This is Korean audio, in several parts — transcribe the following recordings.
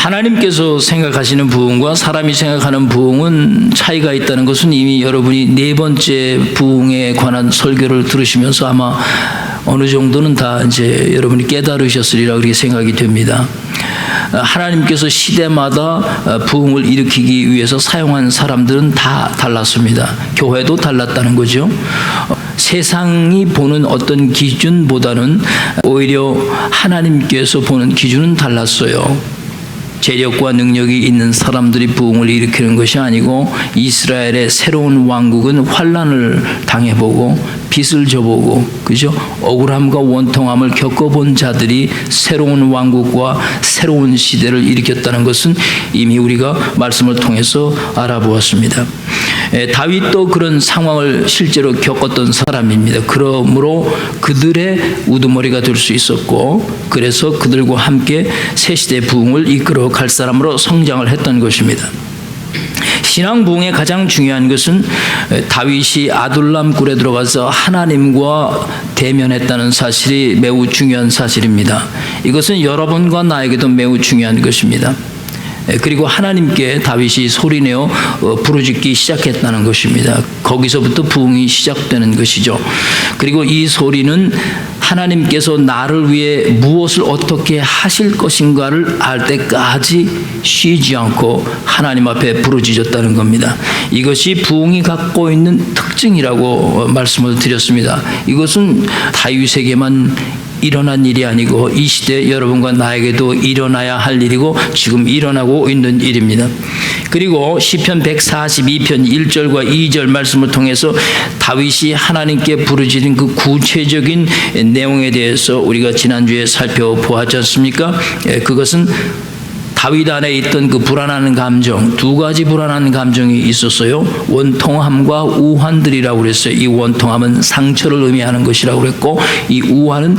하나님께서 생각하시는 부흥과 사람이 생각하는 부흥은 차이가 있다는 것은 이미 여러분이 네 번째 부흥에 관한 설교를 들으시면서 아마 어느 정도는 다 이제 여러분이 깨달으셨으리라 그렇게 생각이 됩니다. 하나님께서 시대마다 부흥을 일으키기 위해서 사용한 사람들은 다 달랐습니다. 교회도 달랐다는 거죠. 세상이 보는 어떤 기준보다는 오히려 하나님께서 보는 기준은 달랐어요. 재력과 능력이 있는 사람들이 부흥을 일으키는 것이 아니고 이스라엘의 새로운 왕국은 환난을 당해보고 빚을 져보고 그죠? 억울함과 원통함을 겪어본 자들이 새로운 왕국과 새로운 시대를 일으켰다는 것은 이미 우리가 말씀을 통해서 알아보았습니다. 다윗도 그런 상황을 실제로 겪었던 사람입니다. 그러므로 그들의 우두머리가 될 수 있었고 그래서 그들과 함께 새 시대 부흥을 이끌어 갈 사람으로 성장을 했던 것입니다. 신앙 부흥의 가장 중요한 것은 다윗이 아둘람 굴에 들어가서 하나님과 대면했다는 사실이 매우 중요한 사실입니다. 이것은 여러분과 나에게도 매우 중요한 것입니다. 그리고 하나님께 다윗이 소리내어 부르짖기 시작했다는 것입니다. 거기서부터 부흥이 시작되는 것이죠. 그리고 이 소리는 하나님께서 나를 위해 무엇을 어떻게 하실 것인가를 알 때까지 쉬지 않고 하나님 앞에 부르짖었다는 겁니다. 이것이 부흥이 갖고 있는 특징이라고 말씀을 드렸습니다. 이것은 다윗에게만 일어난 일이 아니고 이 시대 여러분과 나에게도 일어나야 할 일이고 지금 일어나고 있는 일입니다. 그리고 시편 142편 1절과 2절 말씀을 통해서 다윗이 하나님께 부르짖은 그 구체적인 내용에 대해서 우리가 지난주에 살펴보았지 않습니까? 그것은 다윗 안에 있던 그 불안한 감정, 두 가지 불안한 감정이 있었어요. 원통함과 우환들이라고 그랬어요. 이 원통함은 상처를 의미하는 것이라고 그랬고 이 우환은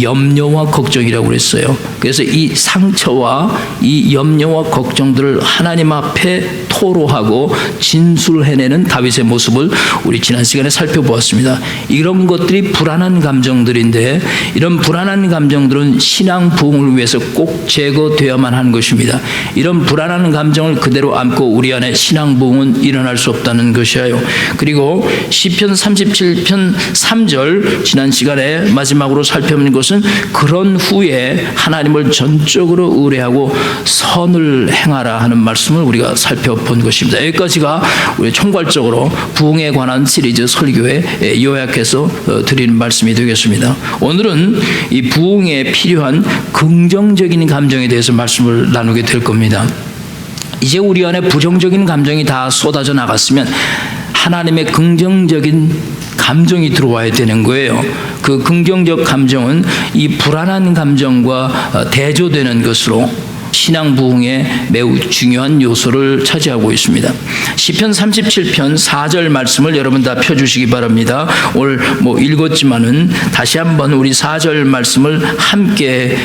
염려와 걱정이라고 그랬어요. 그래서 이 상처와 이 염려와 걱정들을 하나님 앞에 토로하고 진술해내는 다윗의 모습을 우리 지난 시간에 살펴보았습니다. 이런 것들이 불안한 감정들인데 이런 불안한 감정들은 신앙 부흥을 위해서 꼭 제거되어야만 하는 것입니다. 이런 불안한 감정을 그대로 안고 우리 안에 신앙 부흥은 일어날 수 없다는 것이에요. 그리고 시편 37편 3절 지난 시간에 마지막으로 살펴본 것은 그런 후에 하나님을 전적으로 의뢰하고 선을 행하라 하는 말씀을 우리가 살펴본 것입니다. 여기까지가 우리 총괄적으로 부흥에 관한 시리즈 설교에 요약해서 드리는 말씀이 되겠습니다. 오늘은 이 부흥에 필요한 긍정적인 감정에 대해서 말씀을 나누게 될 겁니다. 이제 우리 안에 부정적인 감정이 다 쏟아져 나갔으면 하나님의 긍정적인 감정이 들어와야 되는 거예요. 그 긍정적 감정은 이 불안한 감정과 대조되는 것으로 신앙 부흥에 매우 중요한 요소를 차지하고 있습니다. 시편 37편 4절 말씀을 여러분 다 펴주시기 바랍니다. 오늘 읽었지만은 다시 한번 우리 4절 말씀을 함께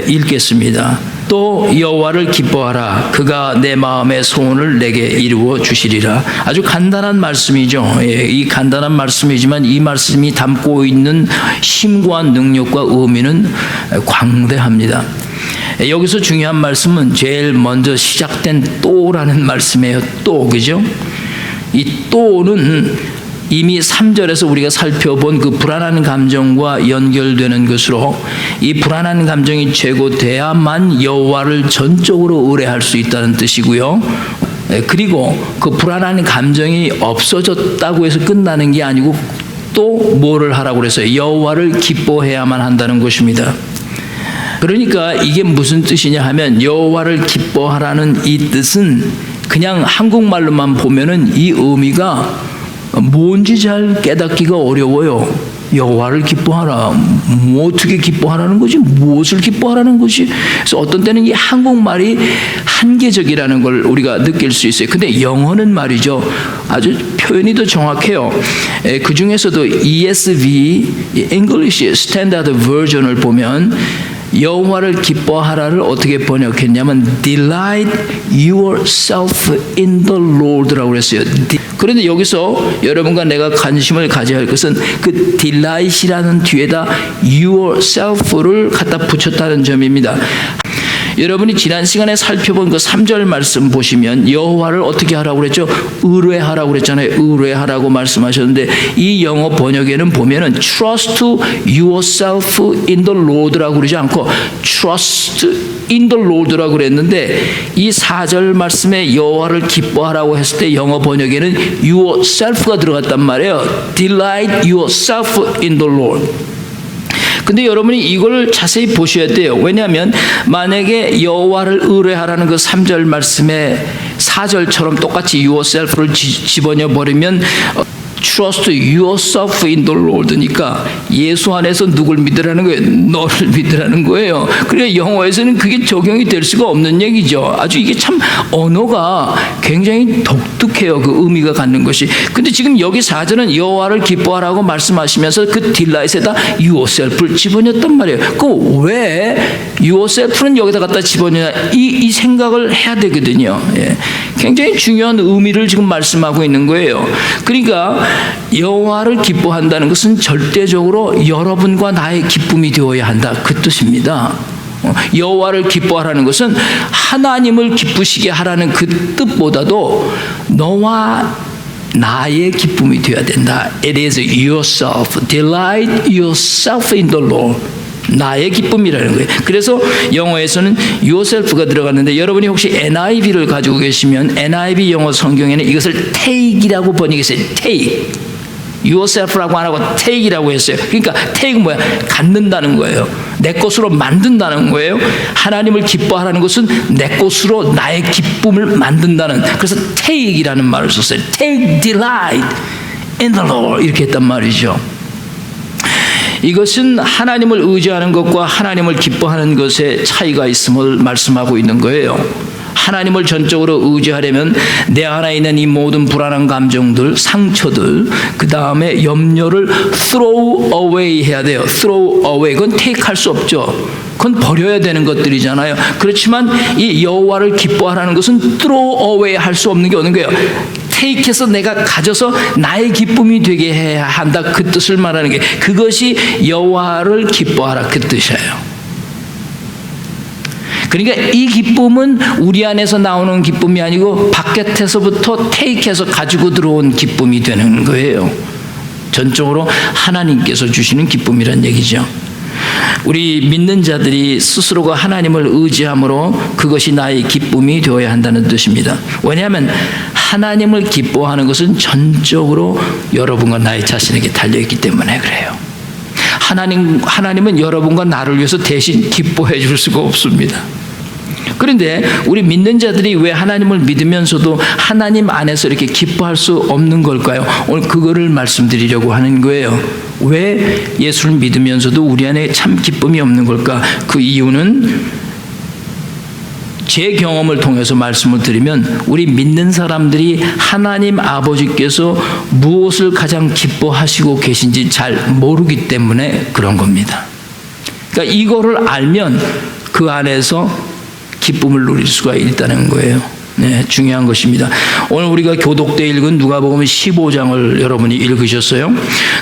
읽겠습니다. 또 여호와를 기뻐하라. 그가 내 마음의 소원을 내게 이루어 주시리라. 아주 간단한 말씀이죠. 이 간단한 말씀이지만 이 말씀이 담고 있는 힘과 능력과 의미는 광대합니다. 여기서 중요한 말씀은 제일 먼저 시작된 또라는 말씀이에요. 또, 그죠? 이 또는 이미 3절에서 우리가 살펴본 그 불안한 감정과 연결되는 것으로 이 불안한 감정이 제거돼야만 여호와를 전적으로 의뢰할 수 있다는 뜻이고요. 그리고 그 불안한 감정이 없어졌다고 해서 끝나는 게 아니고 또 뭐를 하라고 그랬어요? 여호와를 기뻐해야만 한다는 것입니다. 그러니까 이게 무슨 뜻이냐 하면 여호와를 기뻐하라는 이 뜻은 그냥 한국말로만 보면은 이 의미가 뭔지 잘 깨닫기가 어려워요. 여호와를 기뻐하라. 뭐 어떻게 기뻐하라는 거지? 무엇을 기뻐하라는 거지? 그래서 어떤 때는 이 한국말이 한계적이라는 걸 우리가 느낄 수 있어요. 근데 영어는 말이죠. 아주 표현이 더 정확해요. 그 중에서도 ESV, English Standard Version을 보면 여호와를 기뻐하라를 어떻게 번역했냐면 Delight yourself in the Lord라고 그랬어요. 그런데 여기서 여러분과 내가 관심을 가져야 할 것은 그 delight이라는 뒤에다 yourself를 갖다 붙였다는 점입니다. 여러분이 지난 시간에 살펴본 그 3절 말씀 보시면 여호와를 어떻게 하라고 그랬죠? 의뢰하라고 그랬잖아요. 의뢰하라고 말씀하셨는데 이 영어 번역에는 보면은 trust yourself in the Lord라고 그러지 않고 trust in the Lord라고 그랬는데 이 4절 말씀에 여호와를 기뻐하라고 했을 때 영어 번역에는 yourself가 들어갔단 말이에요. Delight yourself in the Lord. 근데 여러분이 이걸 자세히 보셔야 돼요. 왜냐하면 만약에 여호와를 의뢰하라는 그 3절 말씀에 4절처럼 똑같이 yourself를 집어넣어 버리면 Trust yourself in the Lord니까 예수 안에서 누굴 믿으라는 거예요? 너를 믿으라는 거예요. 그러니까 영어에서는 그게 적용이 될 수가 없는 얘기죠. 아주 이게 참 언어가 굉장히 독특해요. 그 의미가 갖는 것이. 근데 지금 여기 4절은 여호와를 기뻐하라고 말씀하시면서 그 딜라잇에다 yourself를 집어넣었단 말이에요. 그 왜 yourself는 여기다 갖다 집어넣냐 이 생각을 해야 되거든요. 예. 굉장히 중요한 의미를 지금 말씀하고 있는 거예요. 그러니까 여호와를 기뻐한다는 것은 절대적으로 여러분과 나의 기쁨이 되어야 한다 그 뜻입니다. 여호와를 기뻐하라는 것은 하나님을 기쁘시게 하라는 그 뜻보다도 너와 나의 기쁨이 되어야 된다. It is yourself. Delight yourself in the Lord. 나의 기쁨이라는 거예요. 그래서 영어에서는 yourself가 들어갔는데 여러분이 혹시 NIV를 가지고 계시면 NIV 영어 성경에는 이것을 take이라고 번역했어요. take. yourself라고 안 하고 take이라고 했어요. 그러니까 take는 뭐야? 갖는다는 거예요. 내 것으로 만든다는 거예요. 하나님을 기뻐하라는 것은 내 것으로 나의 기쁨을 만든다는. 그래서 take이라는 말을 썼어요. Take delight in the Lord 이렇게 했단 말이죠. 이것은 하나님을 의지하는 것과 하나님을 기뻐하는 것에 차이가 있음을 말씀하고 있는 거예요. 하나님을 전적으로 의지하려면 내 안에 있는 이 모든 불안한 감정들, 상처들, 그 다음에 염려를 throw away 해야 돼요. throw away. 그건 take 할 수 없죠. 그건 버려야 되는 것들이잖아요. 그렇지만 이 여호와를 기뻐하라는 것은 throw away 할 수 없는 게 어느 거예요? 테이크해서 내가 가져서 나의 기쁨이 되게 해야 한다 그 뜻을 말하는 게 그것이 여호와를 기뻐하라 그 뜻이에요. 그러니까 이 기쁨은 우리 안에서 나오는 기쁨이 아니고 바깥에서부터 테이크해서 가지고 들어온 기쁨이 되는 거예요. 전적으로 하나님께서 주시는 기쁨이란 얘기죠. 우리 믿는 자들이 스스로가 하나님을 의지함으로 그것이 나의 기쁨이 되어야 한다는 뜻입니다. 왜냐하면 하나님을 기뻐하는 것은 전적으로 여러분과 나의 자신에게 달려있기 때문에 그래요. 하나님은 여러분과 나를 위해서 대신 기뻐해 줄 수가 없습니다. 그런데 우리 믿는 자들이 왜 하나님을 믿으면서도 하나님 안에서 이렇게 기뻐할 수 없는 걸까요? 오늘 그거를 말씀드리려고 하는 거예요. 왜 예수를 믿으면서도 우리 안에 참 기쁨이 없는 걸까? 그 이유는 제 경험을 통해서 말씀을 드리면 우리 믿는 사람들이 하나님 아버지께서 무엇을 가장 기뻐하시고 계신지 잘 모르기 때문에 그런 겁니다. 그러니까 이거를 알면 그 안에서 기쁨을 누릴 수가 있다는 거예요. 네, 중요한 것입니다. 오늘 우리가 교독때 읽은 누가복음 15장을 여러분이 읽으셨어요?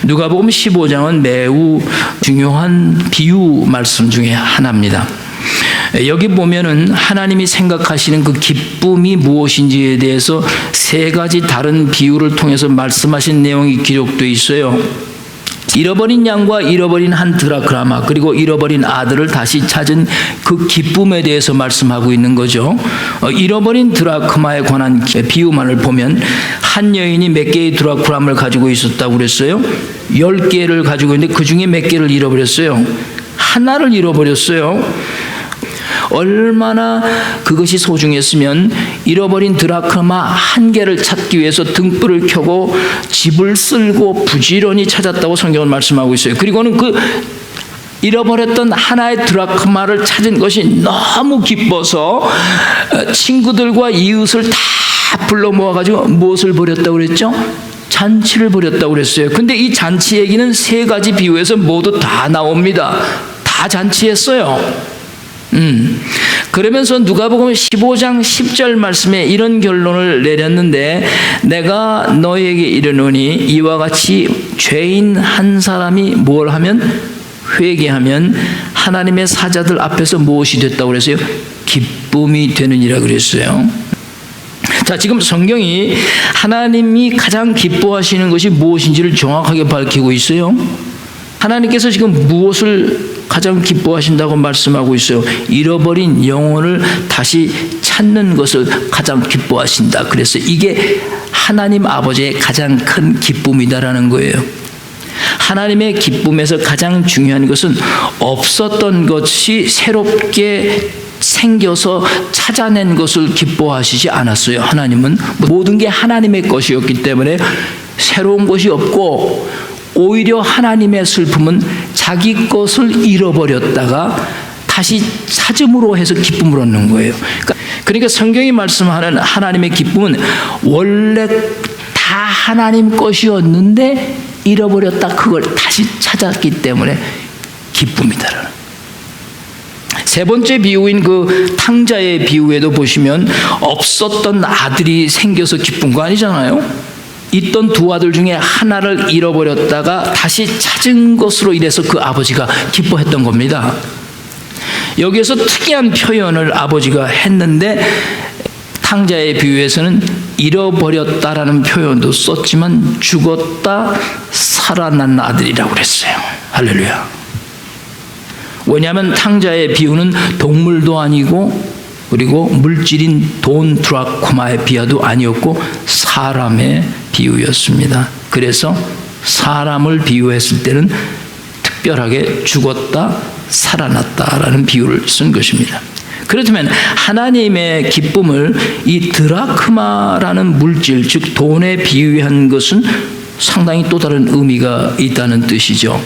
누가복음 15장은 매우 중요한 비유 말씀 중에 하나입니다. 여기 보면은 하나님이 생각하시는 그 기쁨이 무엇인지에 대해서 세 가지 다른 비유를 통해서 말씀하신 내용이 기록되어 있어요. 잃어버린 양과 잃어버린 한 드라크마 그리고 잃어버린 아들을 다시 찾은 그 기쁨에 대해서 말씀하고 있는 거죠. 잃어버린 드라크마에 관한 비유만을 보면 한 여인이 몇 개의 드라크마를 가지고 있었다고 그랬어요. 10개를 가지고 있는데 그 중에 몇 개를 잃어버렸어요. 하나를 잃어버렸어요. 얼마나 그것이 소중했으면 잃어버린 드라크마 한 개를 찾기 위해서 등불을 켜고 집을 쓸고 부지런히 찾았다고 성경은 말씀하고 있어요. 그리고는 그 잃어버렸던 하나의 드라크마를 찾은 것이 너무 기뻐서 친구들과 이웃을 다 불러 모아가지고 무엇을 벌였다고 그랬죠? 잔치를 벌였다고 그랬어요. 근데 이 잔치 얘기는 세 가지 비유에서 모두 다 나옵니다. 다 잔치했어요. 그러면서 누가복음 15장 10절 말씀에 이런 결론을 내렸는데 내가 너희에게 이르노니 이와 같이 죄인 한 사람이 뭘 하면 회개하면 하나님의 사자들 앞에서 무엇이 됐다고 그랬어요? 기쁨이 되느니라 그랬어요. 자, 지금 성경이 하나님이 가장 기뻐하시는 것이 무엇인지를 정확하게 밝히고 있어요. 하나님께서 지금 무엇을 가장 기뻐하신다고 말씀하고 있어요? 잃어버린 영혼을 다시 찾는 것을 가장 기뻐하신다. 그래서 이게 하나님 아버지의 가장 큰 기쁨이다라는 거예요. 하나님의 기쁨에서 가장 중요한 것은 없었던 것이 새롭게 생겨서 찾아낸 것을 기뻐하시지 않았어요. 하나님은 모든 게 하나님의 것이었기 때문에 새로운 것이 없고, 오히려 하나님의 슬픔은 자기 것을 잃어버렸다가 다시 찾음으로 해서 기쁨을 얻는 거예요. 그러니까 성경이 말씀하는 하나님의 기쁨은 원래 다 하나님 것이었는데 잃어버렸다 그걸 다시 찾았기 때문에 기쁨이다. 세 번째 비유인 그 탕자의 비유에도 보시면 없었던 아들이 생겨서 기쁜 거 아니잖아요. 있던 두 아들 중에 하나를 잃어버렸다가 다시 찾은 것으로 인해서 그 아버지가 기뻐했던 겁니다. 여기에서 특이한 표현을 아버지가 했는데, 탕자의 비유에서는 잃어버렸다라는 표현도 썼지만 죽었다 살아난 아들이라고 그랬어요. 할렐루야. 왜냐하면 탕자의 비유는 동물도 아니고, 그리고 물질인 돈 드라크마의 비유도 아니었고 사람의 비유였습니다. 그래서 사람을 비유했을 때는 특별하게 죽었다 살아났다라는 비유를 쓴 것입니다. 그렇다면 하나님의 기쁨을 이 드라크마라는 물질, 즉 돈에 비유한 것은 상당히 또 다른 의미가 있다는 뜻이죠.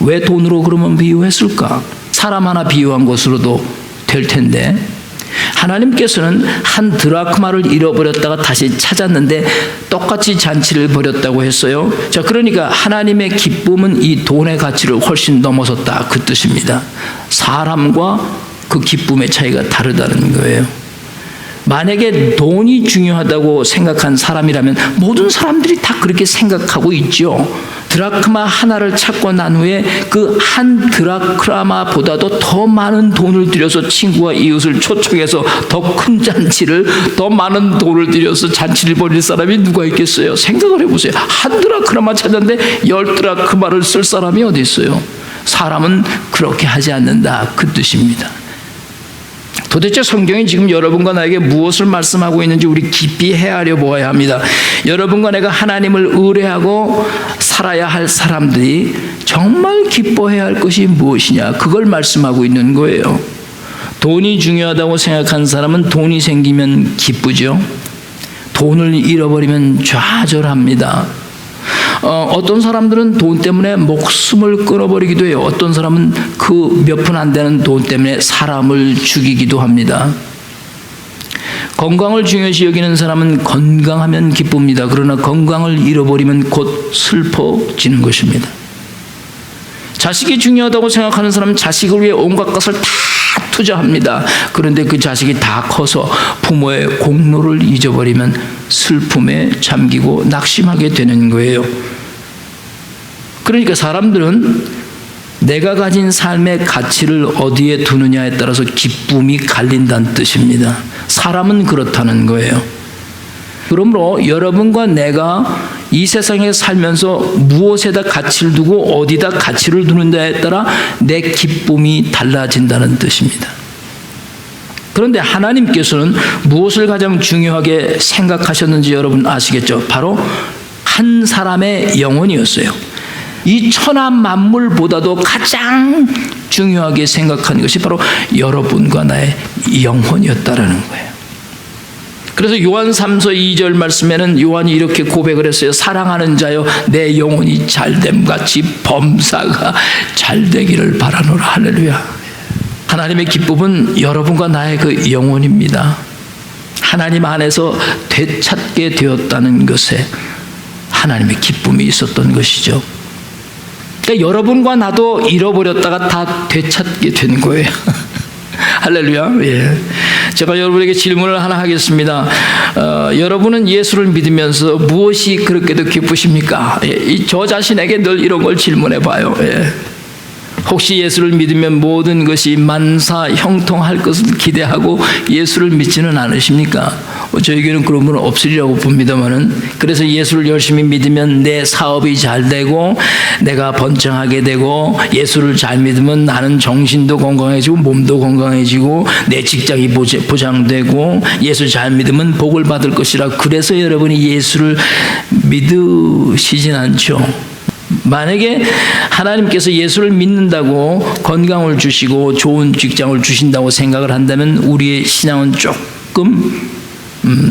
왜 돈으로 그러면 비유했을까? 사람 하나 비유한 것으로도 될 텐데, 하나님께서는 한 드라크마를 잃어버렸다가 다시 찾았는데 똑같이 잔치를 벌였다고 했어요. 자, 그러니까 하나님의 기쁨은 이 돈의 가치를 훨씬 넘어섰다, 그 뜻입니다. 사람과 그 기쁨의 차이가 다르다는 거예요. 만약에 돈이 중요하다고 생각한 사람이라면 모든 사람들이 다 그렇게 생각하고 있죠. 드라크마 하나를 찾고 난 후에 그 한 드라크마보다도 더 많은 돈을 들여서 친구와 이웃을 초청해서 더 큰 잔치를, 더 많은 돈을 들여서 잔치를 벌일 사람이 누가 있겠어요? 생각을 해보세요. 한 드라크마 찾았는데 10드라크마를 쓸 사람이 어디 있어요? 사람은 그렇게 하지 않는다, 그 뜻입니다. 도대체 성경이 지금 여러분과 나에게 무엇을 말씀하고 있는지 우리 깊이 헤아려 보아야 합니다. 여러분과 내가 하나님을 의뢰하고 살아야 할 사람들이 정말 기뻐해야 할 것이 무엇이냐, 그걸 말씀하고 있는 거예요. 돈이 중요하다고 생각한 사람은 돈이 생기면 기쁘죠. 돈을 잃어버리면 좌절합니다. 어떤 사람들은 돈 때문에 목숨을 끊어버리기도 해요. 어떤 사람은 그 몇 푼 안 되는 돈 때문에 사람을 죽이기도 합니다. 건강을 중요시 여기는 사람은 건강하면 기쁩니다. 그러나 건강을 잃어버리면 곧 슬퍼지는 것입니다. 자식이 중요하다고 생각하는 사람은 자식을 위해 온갖 것을 다 투자합니다. 그런데 그 자식이 다 커서 부모의 공로를 잊어버리면 슬픔에 잠기고 낙심하게 되는 거예요. 그러니까 사람들은 내가 가진 삶의 가치를 어디에 두느냐에 따라서 기쁨이 갈린다는 뜻입니다. 사람은 그렇다는 거예요. 그러므로 여러분과 내가 이 세상에 살면서 무엇에다 가치를 두고 어디다 가치를 두는가에 따라 내 기쁨이 달라진다는 뜻입니다. 그런데 하나님께서는 무엇을 가장 중요하게 생각하셨는지 여러분 아시겠죠? 바로 한 사람의 영혼이었어요. 이 천하 만물보다도 가장 중요하게 생각한 것이 바로 여러분과 나의 영혼이었다라는 거예요. 그래서 요한 3서 2절 말씀에는 요한이 이렇게 고백을 했어요. 사랑하는 자여, 내 영혼이 잘됨같이 범사가 잘되기를 바라노라. 할렐루야. 하나님의 기쁨은 여러분과 나의 그 영혼입니다. 하나님 안에서 되찾게 되었다는 것에 하나님의 기쁨이 있었던 것이죠. 그러니까 여러분과 나도 잃어버렸다가 다 되찾게 된 거예요. 할렐루야. 예. 제가 여러분에게 질문을 하나 하겠습니다. 여러분은 예수를 믿으면서 무엇이 그렇게도 기쁘십니까? 예. 저 자신에게 늘 이런 걸 질문해 봐요. 예. 혹시 예수를 믿으면 모든 것이 만사 형통할 것을 기대하고 예수를 믿지는 않으십니까? 저에게는 그런 분은 없으리라고 봅니다만은, 그래서 예수를 열심히 믿으면 내 사업이 잘 되고 내가 번창하게 되고, 예수를 잘 믿으면 나는 정신도 건강해지고 몸도 건강해지고 내 직장이 보장되고, 예수 잘 믿으면 복을 받을 것이라. 그래서 여러분이 예수를 믿으시진 않죠. 만약에 하나님께서 예수를 믿는다고 건강을 주시고 좋은 직장을 주신다고 생각을 한다면 우리의 신앙은 조금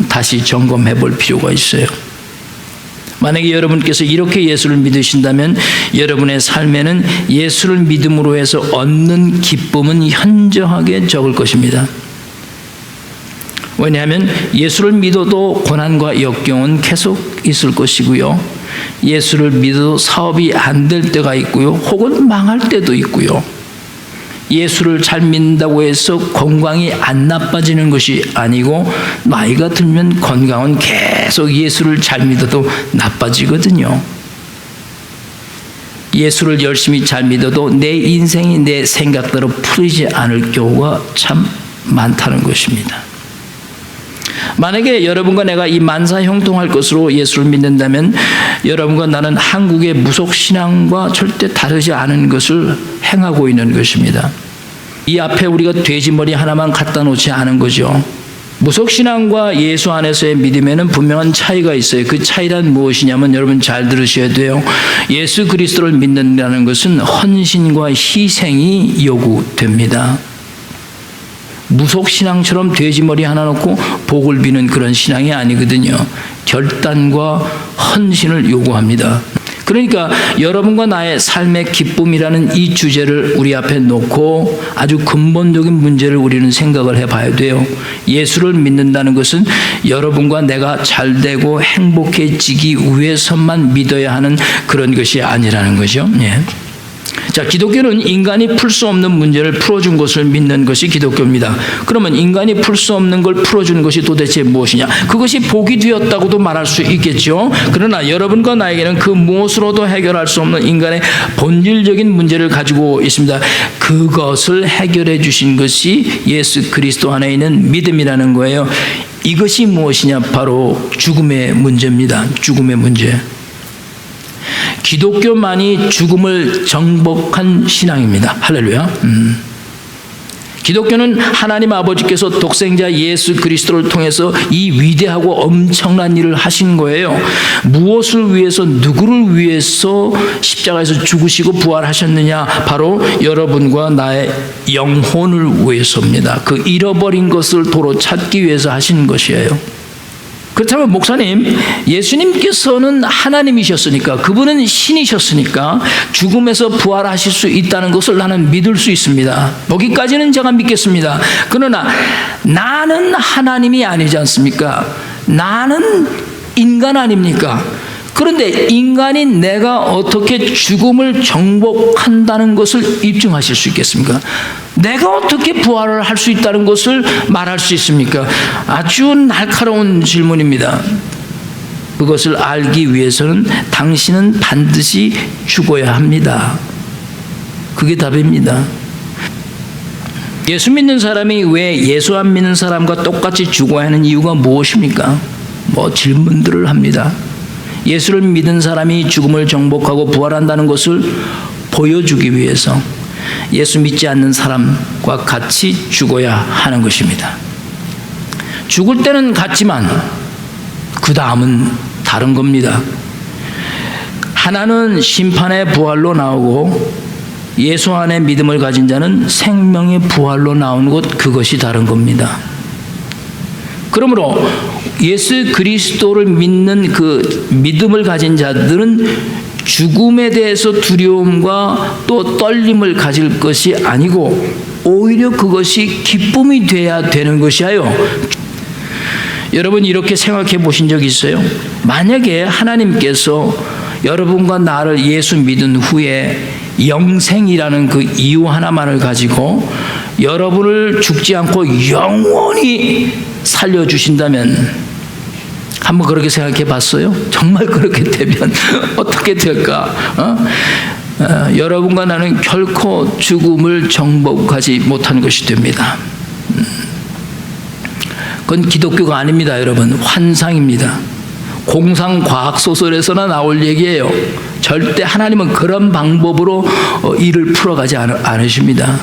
다시 점검해 볼 필요가 있어요. 만약에 여러분께서 이렇게 예수를 믿으신다면 여러분의 삶에는 예수를 믿음으로 해서 얻는 기쁨은 현저하게 적을 것입니다. 왜냐하면 예수를 믿어도 고난과 역경은 계속 있을 것이고요. 예수를 믿어도 사업이 안 될 때가 있고요. 혹은 망할 때도 있고요. 예수를 잘 믿는다고 해서 건강이 안 나빠지는 것이 아니고, 나이가 들면 건강은 계속 예수를 잘 믿어도 나빠지거든요. 예수를 열심히 잘 믿어도 내 인생이 내 생각대로 풀리지 않을 경우가 참 많다는 것입니다. 만약에 여러분과 내가 이 만사 형통할 것으로 예수를 믿는다면 여러분과 나는 한국의 무속신앙과 절대 다르지 않은 것을 행하고 있는 것입니다. 이 앞에 우리가 돼지머리 하나만 갖다 놓지 않은 거죠. 무속신앙과 예수 안에서의 믿음에는 분명한 차이가 있어요. 그 차이란 무엇이냐면, 여러분 잘 들으셔야 돼요. 예수 그리스도를 믿는다는 것은 헌신과 희생이 요구됩니다. 무속신앙처럼 돼지머리 하나 놓고 복을 비는 그런 신앙이 아니거든요. 결단과 헌신을 요구합니다. 그러니까 여러분과 나의 삶의 기쁨이라는 이 주제를 우리 앞에 놓고 아주 근본적인 문제를 우리는 생각을 해봐야 돼요. 예수를 믿는다는 것은 여러분과 내가 잘되고 행복해지기 위해서만 믿어야 하는 그런 것이 아니라는 거죠. 예. 자, 기독교는 인간이 풀 수 없는 문제를 풀어준 것을 믿는 것이 기독교입니다. 그러면 인간이 풀 수 없는 걸 풀어준 것이 도대체 무엇이냐? 그것이 복이 되었다고도 말할 수 있겠죠. 그러나 여러분과 나에게는 그 무엇으로도 해결할 수 없는 인간의 본질적인 문제를 가지고 있습니다. 그것을 해결해 주신 것이 예수 그리스도 안에 있는 믿음이라는 거예요. 이것이 무엇이냐? 바로 죽음의 문제입니다. 죽음의 문제. 기독교만이 죽음을 정복한 신앙입니다. 할렐루야. 기독교는 하나님 아버지께서 독생자 예수 그리스도를 통해서 이 위대하고 엄청난 일을 하신 거예요. 무엇을 위해서, 누구를 위해서 십자가에서 죽으시고 부활하셨느냐? 바로 여러분과 나의 영혼을 위해서입니다. 그 잃어버린 것을 도로 찾기 위해서 하신 것이에요. 그렇다면 목사님, 예수님께서는 하나님이셨으니까, 그분은 신이셨으니까 죽음에서 부활하실 수 있다는 것을 나는 믿을 수 있습니다. 거기까지는 제가 믿겠습니다. 그러나 나는 하나님이 아니지 않습니까? 나는 인간 아닙니까? 그런데 인간인 내가 어떻게 죽음을 정복한다는 것을 입증하실 수 있겠습니까? 내가 어떻게 부활을 할 수 있다는 것을 말할 수 있습니까? 아주 날카로운 질문입니다. 그것을 알기 위해서는 당신은 반드시 죽어야 합니다. 그게 답입니다. 예수 믿는 사람이 왜 예수 안 믿는 사람과 똑같이 죽어야 하는 이유가 무엇입니까? 질문들을 합니다. 예수를 믿은 사람이 죽음을 정복하고 부활한다는 것을 보여주기 위해서 예수 믿지 않는 사람과 같이 죽어야 하는 것입니다. 죽을 때는 같지만 그 다음은 다른 겁니다. 하나는 심판의 부활로 나오고 예수 안에 믿음을 가진 자는 생명의 부활로 나오는 것, 그것이 다른 겁니다. 그러므로 예수 그리스도를 믿는 그 믿음을 가진 자들은 죽음에 대해서 두려움과 또 떨림을 가질 것이 아니고 오히려 그것이 기쁨이 돼야 되는 것이에요. 여러분 이렇게 생각해 보신 적 있어요? 만약에 하나님께서 여러분과 나를 예수 믿은 후에 영생이라는 그 이유 하나만을 가지고 여러분을 죽지 않고 영원히 살려주신다면 한번 그렇게 생각해 봤어요? 정말 그렇게 되면 어떻게 될까? 여러분과 나는 결코 죽음을 정복하지 못한 것이 됩니다. 그건 기독교가 아닙니다, 여러분. 환상입니다. 공상과학소설에서나 나올 얘기예요. 절대 하나님은 그런 방법으로 일을 풀어가지 않으십니다.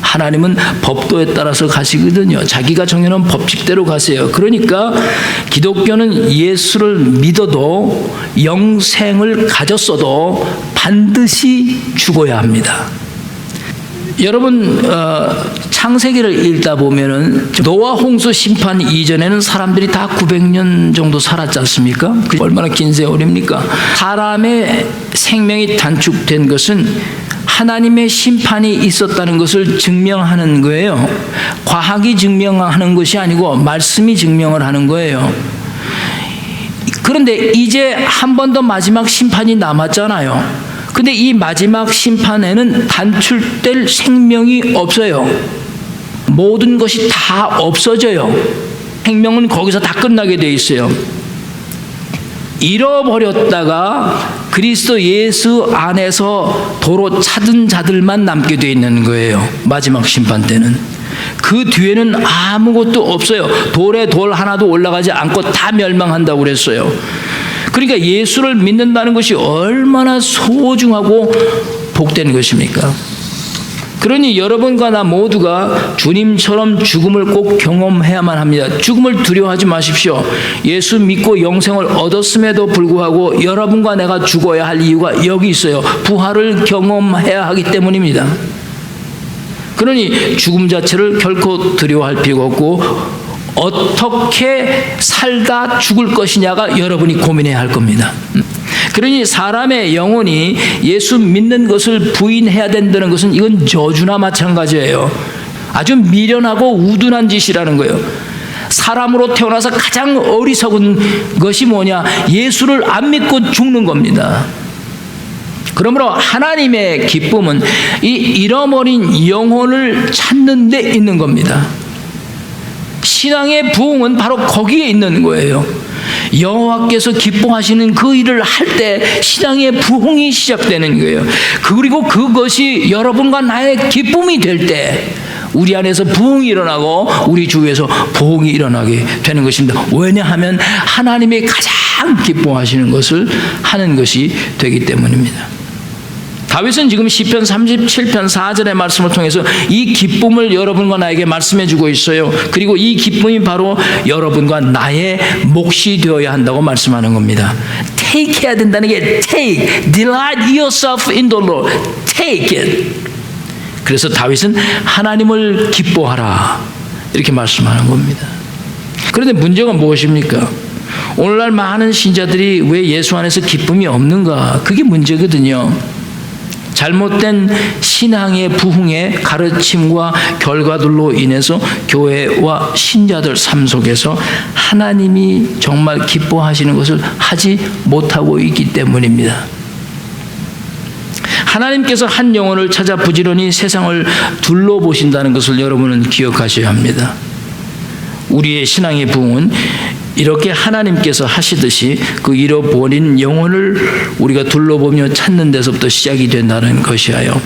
하나님은 법도에 따라서 가시거든요. 자기가 정해놓은 법칙대로 가세요. 그러니까 기독교는 예수를 믿어도 영생을 가졌어도 반드시 죽어야 합니다. 여러분 창세기를 읽다 보면은 노아 홍수 심판 이전에는 사람들이 다 900년 정도 살았지 않습니까? 얼마나 긴 세월입니까? 사람의 생명이 단축된 것은 하나님의 심판이 있었다는 것을 증명하는 거예요. 과학이 증명하는 것이 아니고 말씀이 증명을 하는 거예요. 그런데 이제 한 번 더 마지막 심판이 남았잖아요. 근데 이 마지막 심판에는 단축될 생명이 없어요. 모든 것이 다 없어져요. 생명은 거기서 다 끝나게 돼 있어요. 잃어버렸다가 그리스도 예수 안에서 도로 찾은 자들만 남게 돼 있는 거예요. 마지막 심판 때는. 그 뒤에는 아무것도 없어요. 돌에 돌 하나도 올라가지 않고 다 멸망한다고 그랬어요. 그러니까 예수를 믿는다는 것이 얼마나 소중하고 복된 것입니까? 그러니 여러분과 나 모두가 주님처럼 죽음을 꼭 경험해야만 합니다. 죽음을 두려워하지 마십시오. 예수 믿고 영생을 얻었음에도 불구하고 여러분과 내가 죽어야 할 이유가 여기 있어요. 부활을 경험해야 하기 때문입니다. 그러니 죽음 자체를 결코 두려워할 필요가 없고 어떻게 살다 죽을 것이냐가 여러분이 고민해야 할 겁니다. 그러니 사람의 영혼이 예수 믿는 것을 부인해야 된다는 것은 이건 저주나 마찬가지예요. 아주 미련하고 우둔한 짓이라는 거예요. 사람으로 태어나서 가장 어리석은 것이 뭐냐? 예수를 안 믿고 죽는 겁니다. 그러므로 하나님의 기쁨은 이 잃어버린 영혼을 찾는 데 있는 겁니다. 신앙의 부흥은 바로 거기에 있는 거예요. 여호와께서 기뻐하시는 그 일을 할 때 신앙의 부흥이 시작되는 거예요. 그리고 그것이 여러분과 나의 기쁨이 될 때 우리 안에서 부흥이 일어나고 우리 주위에서 부흥이 일어나게 되는 것입니다. 왜냐하면 하나님이 가장 기뻐하시는 것을 하는 것이 되기 때문입니다. 다윗은 지금 시편 37편 4절의 말씀을 통해서 이 기쁨을 여러분과 나에게 말씀해 주고 있어요. 그리고 이 기쁨이 바로 여러분과 나의 몫이 되어야 한다고 말씀하는 겁니다. Take 해야 된다는 게 take, delight yourself in the Lord, take it. 그래서 다윗은 하나님을 기뻐하라 이렇게 말씀하는 겁니다. 그런데 문제가 무엇입니까? 오늘날 많은 신자들이 왜 예수 안에서 기쁨이 없는가? 그게 문제거든요. 잘못된 신앙의 부흥의 가르침과 결과들로 인해서 교회와 신자들 삶 속에서 하나님이 정말 기뻐하시는 것을 하지 못하고 있기 때문입니다. 하나님께서 한 영혼을 찾아 부지런히 세상을 둘러보신다는 것을 여러분은 기억하셔야 합니다. 우리의 신앙의 부흥은 이렇게 하나님께서 하시듯이 그 잃어버린 영혼을 우리가 둘러보며 찾는 데서부터 시작이 된다는 것이에요.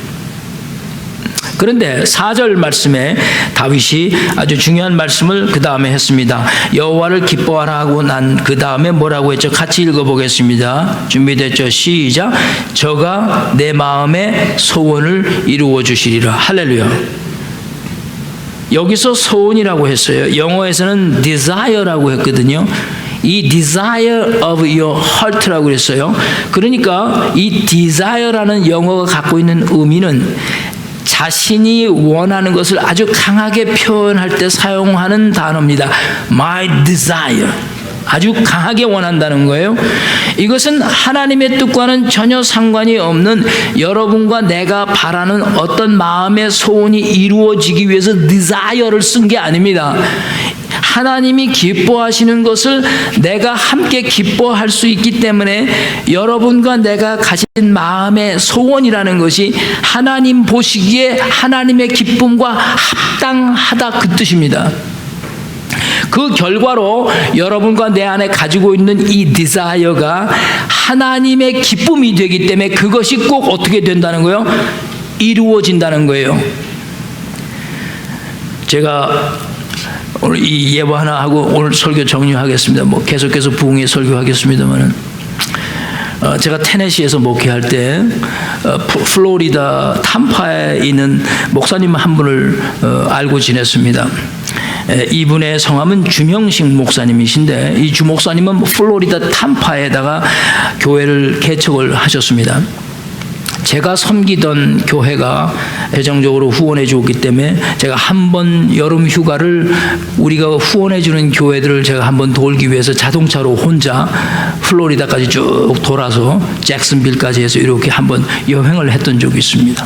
그런데 4절 말씀에 다윗이 아주 중요한 말씀을 그 다음에 했습니다. 여호와를 기뻐하라 하고 난 그 다음에 뭐라고 했죠? 같이 읽어보겠습니다. 준비됐죠? 시작. 저가 내 마음의 소원을 이루어 주시리라. 할렐루야. 여기서 소원이라고 했어요. 영어에서는 desire라고 했거든요. 이 desire of your heart라고 했어요. 그러니까 이 desire라는 영어가 갖고 있는 의미는 자신이 원하는 것을 아주 강하게 표현할 때 사용하는 단어입니다. My desire. 아주 강하게 원한다는 거예요. 이것은 하나님의 뜻과는 전혀 상관이 없는 여러분과 내가 바라는 어떤 마음의 소원이 이루어지기 위해서 desire를 쓴 게 아닙니다. 하나님이 기뻐하시는 것을 내가 함께 기뻐할 수 있기 때문에 여러분과 내가 가진 마음의 소원이라는 것이 하나님 보시기에 하나님의 기쁨과 합당하다 그 뜻입니다. 그 결과로 여러분과 내 안에 가지고 있는 이 디자이어가 하나님의 기쁨이 되기 때문에 그것이 꼭 어떻게 된다는 거예요? 이루어진다는 거예요. 제가 오늘 이 예보 하나 하고 오늘 설교 정리하겠습니다. 계속해서 부흥회 설교하겠습니다만은, 제가 테네시에서 목회할 때 플로리다 탐파에 있는 목사님 한 분을 알고 지냈습니다. 이분의 성함은 주명식 목사님이신데, 이 주 목사님은 플로리다 탐파에다가 교회를 개척을 하셨습니다. 제가 섬기던 교회가 재정적으로 후원해 주었기 때문에 제가 한번 여름 휴가를 우리가 후원해 주는 교회들을 제가 한번 돌기 위해서 자동차로 혼자 플로리다까지 쭉 돌아서 잭슨빌까지 해서 이렇게 한번 여행을 했던 적이 있습니다.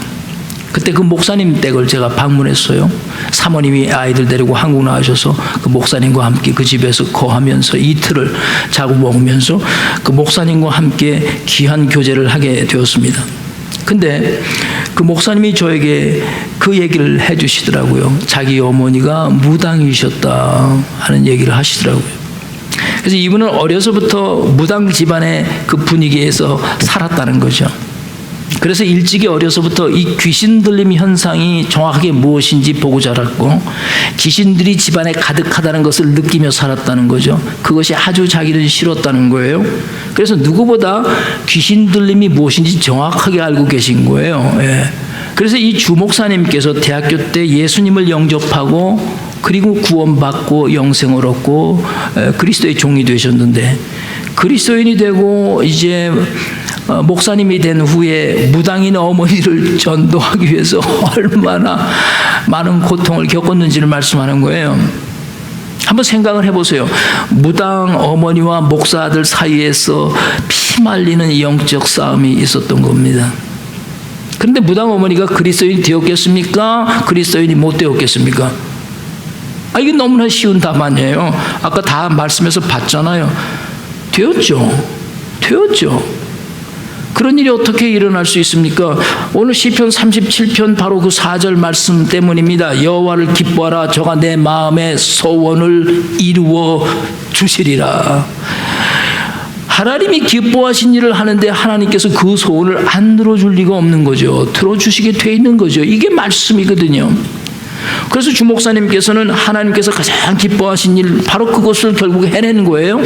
그때 그 목사님 댁을 제가 방문했어요. 사모님이 아이들 데리고 한국 나가셔서 그 목사님과 함께 그 집에서 거하면서 이틀을 자고 먹으면서 그 목사님과 함께 귀한 교제를 하게 되었습니다. 근데 그 목사님이 저에게 그 얘기를 해주시더라고요. 자기 어머니가 무당이셨다 하는 얘기를 하시더라고요. 그래서 이분은 어려서부터 무당 집안의 그 분위기에서 살았다는 거죠. 그래서 일찍이 어려서부터 이 귀신 들림 현상이 정확하게 무엇인지 보고 자랐고, 귀신들이 집안에 가득하다는 것을 느끼며 살았다는 거죠. 그것이 아주 자기는 싫었다는 거예요. 그래서 누구보다 귀신 들림이 무엇인지 정확하게 알고 계신 거예요. 예. 그래서 이 주 목사님께서 대학교 때 예수님을 영접하고 그리고 구원받고 영생을 얻고 그리스도의 종이 되셨는데, 그리스도인이 되고 이제 목사님이 된 후에 무당인 어머니를 전도하기 위해서 얼마나 많은 고통을 겪었는지를 말씀하는 거예요. 한번 생각을 해보세요. 무당 어머니와 목사들 사이에서 피말리는 영적 싸움이 있었던 겁니다. 그런데 무당 어머니가 그리스도인이 되었겠습니까? 그리스도인이 못 되었겠습니까? 이게 너무나 쉬운 답안이에요. 아까 다 말씀에서 봤잖아요. 되었죠. 그런 일이 어떻게 일어날 수 있습니까? 오늘 시편 37편 바로 그 4절 말씀 때문입니다. 여호와를 기뻐하라, 저가 내 마음의 소원을 이루어 주시리라. 하나님이 기뻐하신 일을 하는데 하나님께서 그 소원을 안 들어줄 리가 없는 거죠. 들어주시게 돼 있는 거죠. 이게 말씀이거든요. 그래서 주 목사님께서는 하나님께서 가장 기뻐하신 일, 바로 그것을 결국 해내는 거예요.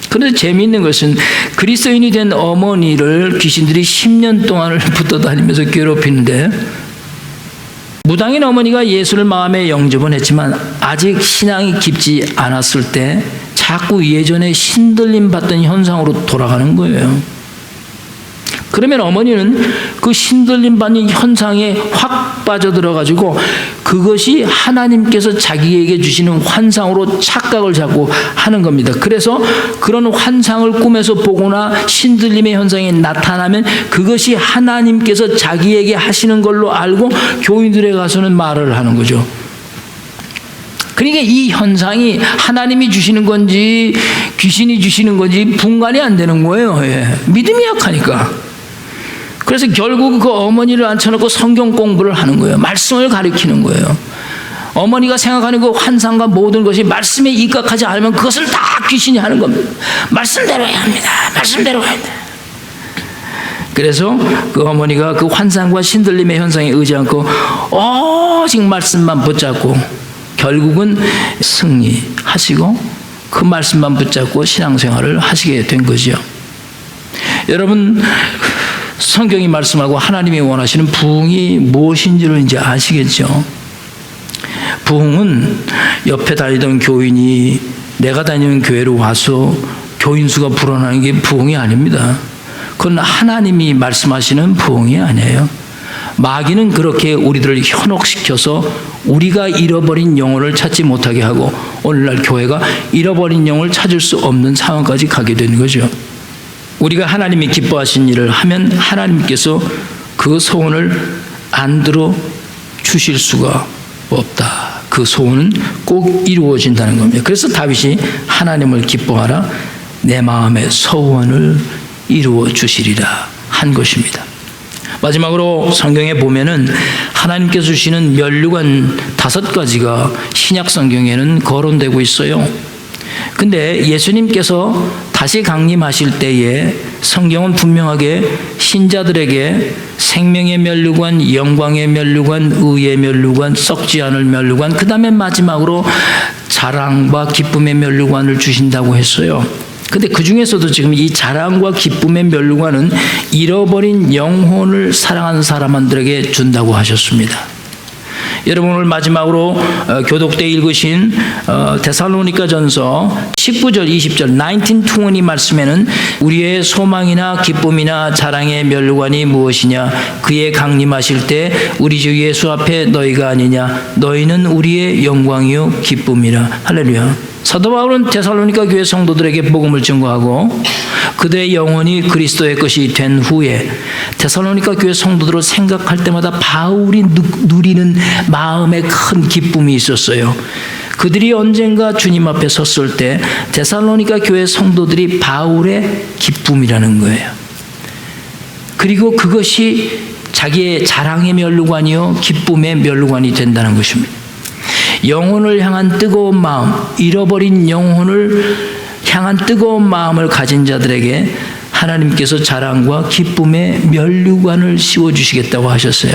그런데 재미있는 것은 그리스도인이 된 어머니를 귀신들이 10년 동안을 붙어 다니면서 괴롭히는데, 무당인 어머니가 예수를 마음에 영접은 했지만 아직 신앙이 깊지 않았을 때 자꾸 예전에 신들림 받던 현상으로 돌아가는 거예요. 그러면 어머니는 그 신들림 받는 현상에 확 빠져들어가지고 그것이 하나님께서 자기에게 주시는 환상으로 착각을 자꾸 하는 겁니다. 그래서 그런 환상을 꿈에서 보거나 신들림의 현상이 나타나면 그것이 하나님께서 자기에게 하시는 걸로 알고 교인들에 가서는 말을 하는 거죠. 그러니까 이 현상이 하나님이 주시는 건지 귀신이 주시는 건지 분간이 안 되는 거예요. 예. 믿음이 약하니까. 그래서 결국 그 어머니를 앉혀놓고 성경 공부를 하는 거예요. 말씀을 가리키는 거예요. 어머니가 생각하는 그 환상과 모든 것이 말씀에 입각하지 않으면 그것을 다 귀신이 하는 겁니다. 말씀대로 해야 합니다. 말씀대로 해야 합니다. 그래서 그 어머니가 그 환상과 신들림의 현상에 의지 않고 오직 말씀만 붙잡고 결국은 승리하시고 그 말씀만 붙잡고 신앙생활을 하시게 된 거죠. 여러분, 성경이 말씀하고 하나님이 원하시는 부흥이 무엇인지를 이제 아시겠죠? 부흥은 옆에 다니던 교인이 내가 다니는 교회로 와서 교인 수가 불어나는 게 부흥이 아닙니다. 그건 하나님이 말씀하시는 부흥이 아니에요. 마귀는 그렇게 우리들을 현혹시켜서 우리가 잃어버린 영혼을 찾지 못하게 하고 오늘날 교회가 잃어버린 영혼을 찾을 수 없는 상황까지 가게 되는 거죠. 우리가 하나님이 기뻐하신 일을 하면 하나님께서 그 소원을 안 들어 주실 수가 없다. 그 소원은 꼭 이루어진다는 겁니다. 그래서 다윗이 하나님을 기뻐하라, 내 마음의 소원을 이루어 주시리라 한 것입니다. 마지막으로 성경에 보면은 하나님께서 주시는 면류관 5가지가 신약 성경에는 거론되고 있어요. 근데 예수님께서 다시 강림하실 때에 성경은 분명하게 신자들에게 생명의 면류관, 영광의 면류관, 의의 면류관, 썩지 않을 면류관, 그 다음에 마지막으로 자랑과 기쁨의 면류관을 주신다고 했어요. 근데 그 중에서도 지금 이 자랑과 기쁨의 면류관은 잃어버린 영혼을 사랑하는 사람들에게 준다고 하셨습니다. 여러분 오늘 마지막으로 교독 때 읽으신 데살로니가전서 19절 20절 19-20 말씀에는 우리의 소망이나 기쁨이나 자랑의 면류관이 무엇이냐, 그의 강림하실 때 우리 주 예수 앞에 너희가 아니냐, 너희는 우리의 영광이요 기쁨이라. 할렐루야. 사도 바울은 데살로니가 교회 성도들에게 복음을 증거하고 그들의 영혼이 그리스도의 것이 된 후에 데살로니가 교회 성도들을 생각할 때마다 바울이 누리는 마음에 큰 기쁨이 있었어요. 그들이 언젠가 주님 앞에 섰을 때 데살로니가 교회 성도들이 바울의 기쁨이라는 거예요. 그리고 그것이 자기의 자랑의 면류관이요 기쁨의 면류관이 된다는 것입니다. 영혼을 향한 뜨거운 마음, 잃어버린 영혼을 향한 뜨거운 마음을 가진 자들에게 하나님께서 자랑과 기쁨의 면류관을 씌워주시겠다고 하셨어요.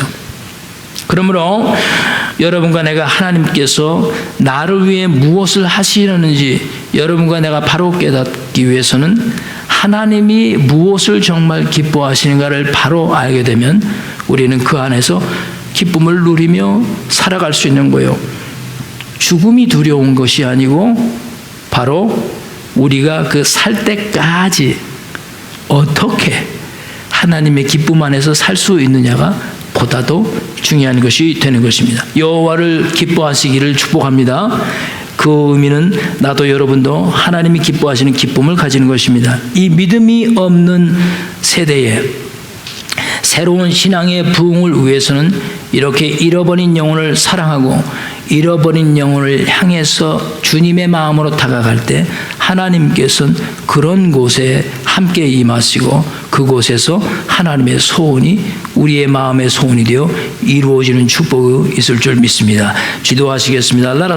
그러므로 여러분과 내가 하나님께서 나를 위해 무엇을 하시려는지 여러분과 내가 바로 깨닫기 위해서는 하나님이 무엇을 정말 기뻐하시는가를 바로 알게 되면 우리는 그 안에서 기쁨을 누리며 살아갈 수 있는 거예요. 죽음이 두려운 것이 아니고 바로 우리가 그 살 때까지 어떻게 하나님의 기쁨 안에서 살 수 있느냐가 보다도 중요한 것이 되는 것입니다. 여호와를 기뻐하시기를 축복합니다. 그 의미는 나도 여러분도 하나님이 기뻐하시는 기쁨을 가지는 것입니다. 이 믿음이 없는 세대에 새로운 신앙의 부흥을 위해서는 이렇게 잃어버린 영혼을 사랑하고 잃어버린 영혼을 향해서 주님의 마음으로 다가갈 때 하나님께서는 그런 곳에 함께 임하시고 그곳에서 하나님의 소원이 우리의 마음의 소원이 되어 이루어지는 축복이 있을 줄 믿습니다. 기도하시겠습니다.